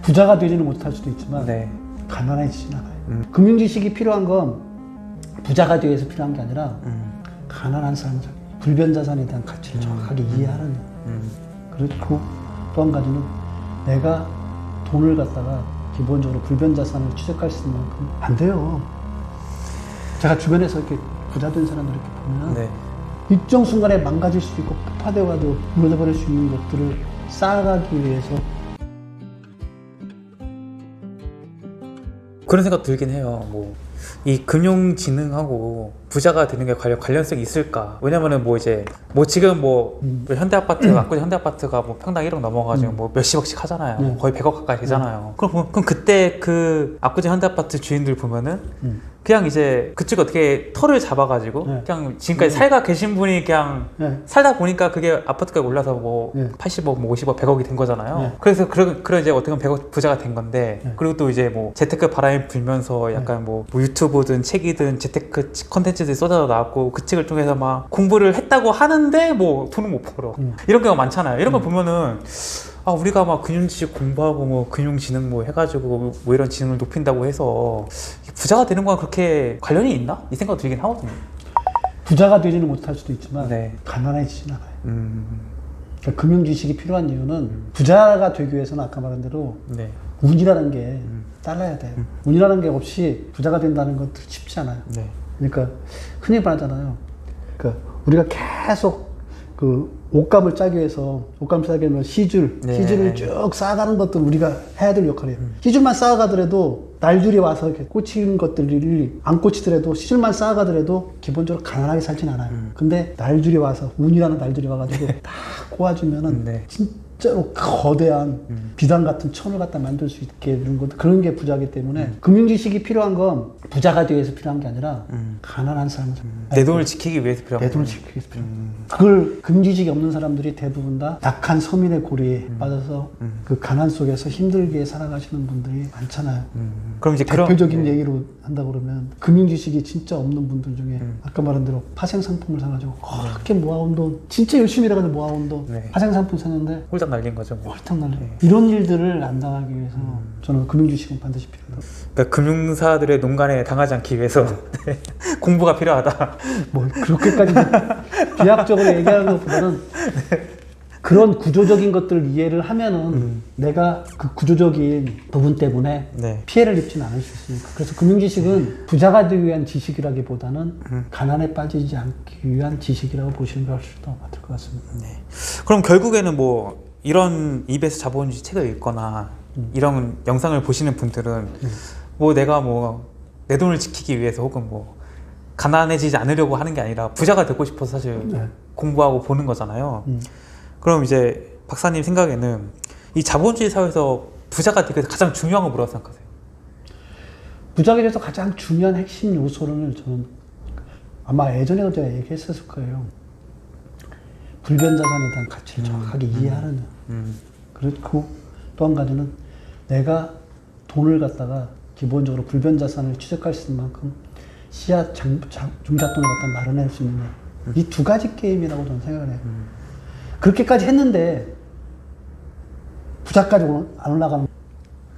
부자가 되지는 못할 수도 있지만 네. 가난해지진 않아요. 금융지식이 필요한 건 부자가 되기 위해서 필요한 게 아니라 가난한 사람들, 불변자산에 대한 가치를 정확하게 이해하는 그리고 또 한 가지는 내가 돈을 갖다가 기본적으로 불변자산을 취득할 수 있는 만큼 안 돼요. 제가 주변에서 이렇게 부자 된 사람들 이렇게 보면 네. 일정 순간에 망가질 수 있고 폭파되어가도 무너져버릴 수 있는 것들을 쌓아가기 위해서 그런 생각 들긴 해요. 뭐 이 금융지능하고 부자가 되는 게 관련성이 있을까? 왜냐면은 뭐 이제 뭐 지금 뭐 현대아파트, 압구정 현대아파트가 뭐 평당 1억 넘어가지고 뭐 몇십억씩 하잖아요. 거의 100억 가까이 되잖아요. 그럼 그때 그 압구정 현대아파트 주인들 보면은 그냥 이제 그쪽 어떻게 털을 잡아가지고 그냥 지금까지 살다 계신 분이 그냥 살다 보니까 그게 아파트가 올라서 뭐 80억, 뭐 50억, 100억이 된 거잖아요. 그래서 그런 이제 어떻게 보면 100억 부자가 된 건데 그리고 또 이제 뭐 재테크 바람이 불면서 약간 뭐 유튜브든 책이든 재테크 컨텐츠들이 쏟아져 나왔고 그 책을 통해서 막 공부를 했다고 하는데 뭐 돈을 못 벌어. 이런 경우가 많잖아요. 이런 거 보면은 아, 우리가 막 금융지식 공부하고 뭐 금융지능 뭐 해가지고 뭐 이런 지능을 높인다고 해서 부자가 되는 거랑 그렇게 관련이 있나? 이 생각 들긴 하거든요. 부자가 되지는 못할 수도 있지만 네. 가난해지진 않아요. 그러니까 금융지식이 필요한 이유는 부자가 되기 위해서는 아까 말한 대로 네. 운이라는 게 따라야 돼요. 운이라는 게 없이 부자가 된다는 것도 쉽지 않아요. 네. 그러니까 흔히 말하잖아요. 그러니까 우리가 계속 그 옷감을 짜기 위해서 옷감 짜기 위해서 시줄을 쭉 쌓아가는 것도 우리가 해야 될 역할이에요. 시줄만 쌓아가더라도 날줄이 와서 이렇게 꽂힌 것들이 안 꽂히더라도 시줄만 쌓아가더라도 기본적으로 가난하게 살진 않아요. 근데 날줄이 와서 운이라는 날줄이 와가지고 딱 꼬아주면은 진짜로 거대한 비단 같은 천을 갖다 만들 수 있게 되는 것, 그런 게 부자이기 때문에 금융지식이 필요한 건 부자가 되기 위해서 필요한 게 아니라 가난한 사람들, 내 돈을 지키기 위해서 필요한 내 돈을 지키기 위해서 필요한 그걸 금융지식이 없는 사람들이 대부분 다 약한 서민의 고리에 빠져서 그 가난 속에서 힘들게 살아가시는 분들이 많잖아요. 그럼 이제 대표적인 얘기로 한다 그러면 금융지식이 진짜 없는 분들 중에 아까 말한 대로 파생상품을 사가지고 그렇게 모아온 돈, 진짜 열심히 일해가지고 모아온 돈 파생상품 샀는데 홀딱 날린 거죠. 뭐. 홀딱 날려. 이런 일들을 안 당하기 위해서 저는 금융지식은 반드시 필요하다. 그러니까 금융사들의 농간에 당하지 않기 위해서 공부가 필요하다. 뭐 그렇게까지 비약적으로 얘기하는 것보다는 그런 구조적인 것들을 이해를 하면은 내가 그 구조적인 부분 때문에 피해를 입지는 않을 수 있으니까. 그래서 금융지식은 부자가 되기 위한 지식이라기보다는 가난에 빠지지 않기 위한 지식이라고 보시는 게 훨씬 더 맞을 것 같습니다. 네. 그럼 결국에는 뭐 이런 입에서 자본주의 책을 읽거나 이런 영상을 보시는 분들은 뭐 내가 뭐 내 돈을 지키기 위해서 혹은 뭐 가난해지지 않으려고 하는 게 아니라 부자가 되고 싶어서 사실 공부하고 보는 거잖아요. 그럼 이제 박사님 생각에는 이 자본주의 사회에서 부자가 되기 위해서 가장 중요한 건 뭐라고 생각하세요? 부자가 돼서 가장 중요한 핵심 요소는 저는 아마 예전에도 제가 얘기했었을 거예요. 불변자산에 대한 가치를 정확하게 이해하는. 그리고 또 한 가지는 내가 돈을 갖다가 기본적으로 불변자산을 취득할 수 있는 만큼 씨앗, 중잣돈을 갖다 마련할 수 있는 이 두 가지 게임이라고 저는 생각을 해요. 그렇게까지 했는데 부자까지 안 올라가는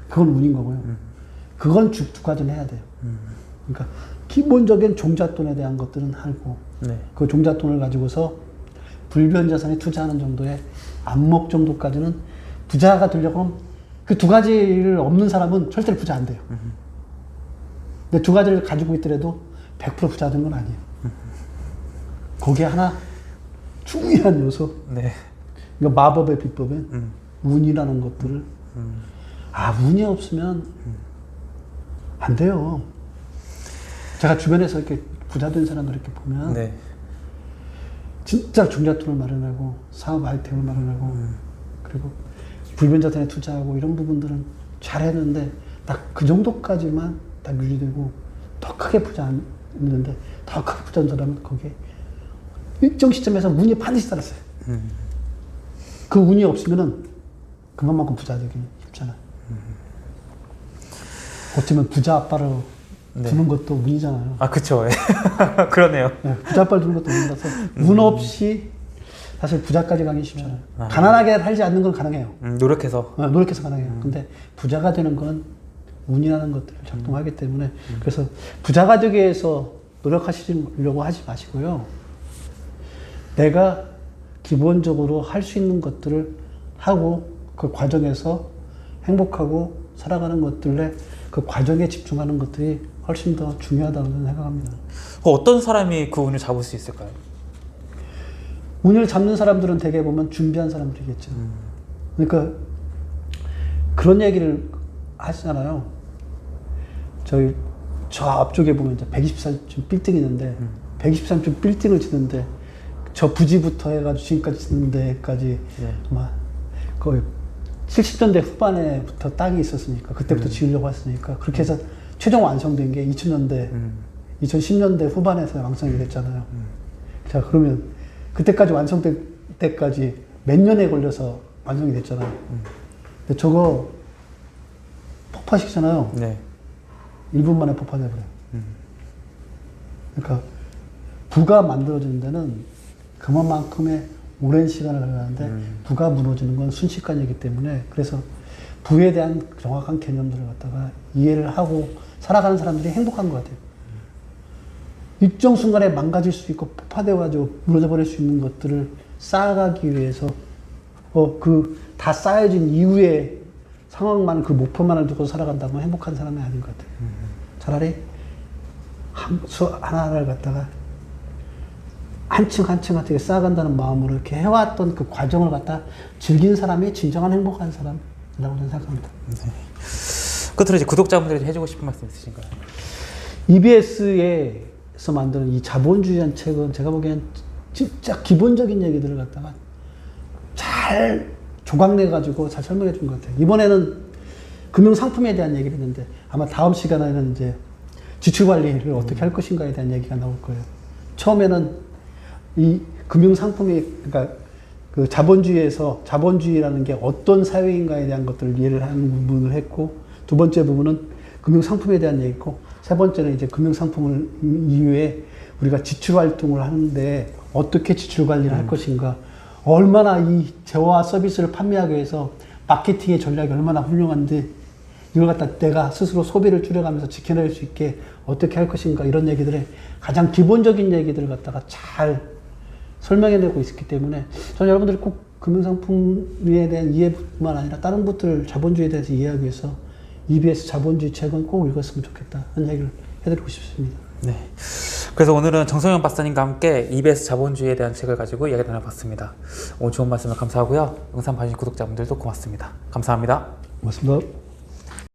그건 운인 거고요. 그건 두 가지는 해야 돼요. 그러니까 기본적인 종잣돈에 대한 것들은 하고 그 종잣돈을 가지고서 불변자산에 투자하는 정도의 안목 정도까지는 부자가 되려고 하면 그 두 가지를 없는 사람은 절대로 부자 안 돼요. 근데 두 가지를 가지고 있더라도 100% 부자 되는 건 아니에요. 거기에 하나 중요한 요소. 그러니까 마법의 비법은 운이라는 것들을 운이 없으면 안 돼요. 제가 주변에서 이렇게 부자 된 사람들 이렇게 보면 진짜 중잣돈을 마련하고 사업 아이템을 마련하고 그리고 불변자산에 투자하고 이런 부분들은 잘했는데 딱 그 정도까지만 딱 유지되고 더 크게 부자 안 했는데 더 크게 부자 된 사람은 거기에 일정 시점에서 운이 반드시 따랐어요. 그 운이 없으면은 그만큼 부자 되기 쉽잖아요. 어쩌면 부자 아빠를 두는 것도 운이잖아요. 아, 그쵸. 그러네요. 부자 아빠를 두는 것도 운이라서 운 없이 사실 부자까지 가기 쉽잖아요. 가난하게 살지 않는 건 가능해요. 노력해서. 노력해서 가능해요. 근데 부자가 되는 건 운이라는 것들을 작동하기 때문에 그래서 부자가 되기 위해서 노력하시려고 하지 마시고요. 내가 기본적으로 할 수 있는 것들을 하고 그 과정에서 행복하고 살아가는 것들에 그 과정에 집중하는 것들이 훨씬 더 중요하다고 저는 생각합니다. 어떤 사람이 그 운을 잡을 수 있을까요? 운을 잡는 사람들은 대개 보면 준비한 사람들이겠죠. 그러니까 그런 얘기를 하시잖아요. 저 앞쪽에 보면 이제 123층 빌딩이 있는데 123층 빌딩을 짓는데 저 부지부터 해가지고 지금까지 짓는 데까지 아마 거의 70년대 후반에부터 땅이 있었으니까 그때부터 지으려고 했으니까 그렇게 해서 최종 완성된 게 2000년대 2010년대 후반에서 완성이 됐잖아요. 자 그러면 그때까지 완성될 때까지 몇 년에 걸려서 완성이 됐잖아요. 근데 저거 폭파시키잖아요. 네. 1분 만에 폭파돼버려요. 그러니까 부가 만들어지는 데는 그만큼의 오랜 시간을 걸리는데 부가 무너지는 건 순식간이기 때문에 그래서 부에 대한 정확한 개념들을 갖다가 이해를 하고 살아가는 사람들이 행복한 것 같아요. 일정 순간에 망가질 수 있고 폭파되어가지고 무너져 버릴 수 있는 것들을 쌓아가기 위해서 다 쌓여진 이후에 상황만 그 목표만을 두고 살아간다면 행복한 사람이 아닌 것 같아요. 차라리 하나를 갖다가 한 층 한 층 어떻게 쌓아간다는 마음으로 이렇게 해왔던 그 과정을 갖다 즐긴 사람이 진정한 행복한 사람이라고 저는 생각합니다. 네. 끝으로 이제 구독자분들에게 해주고 싶은 말씀 있으신가요? EBS에서 만드는 이 자본주의한 책은 제가 보기엔 진짜 기본적인 얘기들을 갖다가 잘 조각내가지고 잘 설명해 준 것 같아요. 이번에는 금융상품에 대한 얘기를 했는데 아마 다음 시간에는 이제 지출관리를 어떻게 할 것인가에 대한 얘기가 나올 거예요. 처음에는 이 금융상품이, 그러니까 그 자본주의라는 게 어떤 사회인가에 대한 것들을 이해를 하는 부분을 했고, 두 번째 부분은 금융상품에 대한 얘기고, 세 번째는 이제 금융상품을 이후에 우리가 지출활동을 하는데 어떻게 지출관리를 할 것인가, 얼마나 이 재화와 서비스를 판매하기 위해서 마케팅의 전략이 얼마나 훌륭한데 이걸 갖다 내가 스스로 소비를 줄여가면서 지켜낼 수 있게 어떻게 할 것인가, 이런 얘기들의 가장 기본적인 얘기들을 갖다가 잘 설명해내고 있기 때문에 저는 여러분들이 꼭 금융상품에 대한 이해뿐만 아니라 다른 것들을 자본주의에 대해서 이해하기 위해서 EBS 자본주의 책은 꼭 읽었으면 좋겠다 하는 얘기를 해드리고 싶습니다. 네. 그래서 오늘은 정성현 박사님과 함께 EBS 자본주의에 대한 책을 가지고 이야기 나눠봤습니다. 오늘 좋은 말씀을 감사하고요. 영상 봐주신 구독자분들도 고맙습니다. 감사합니다. 고맙습니다.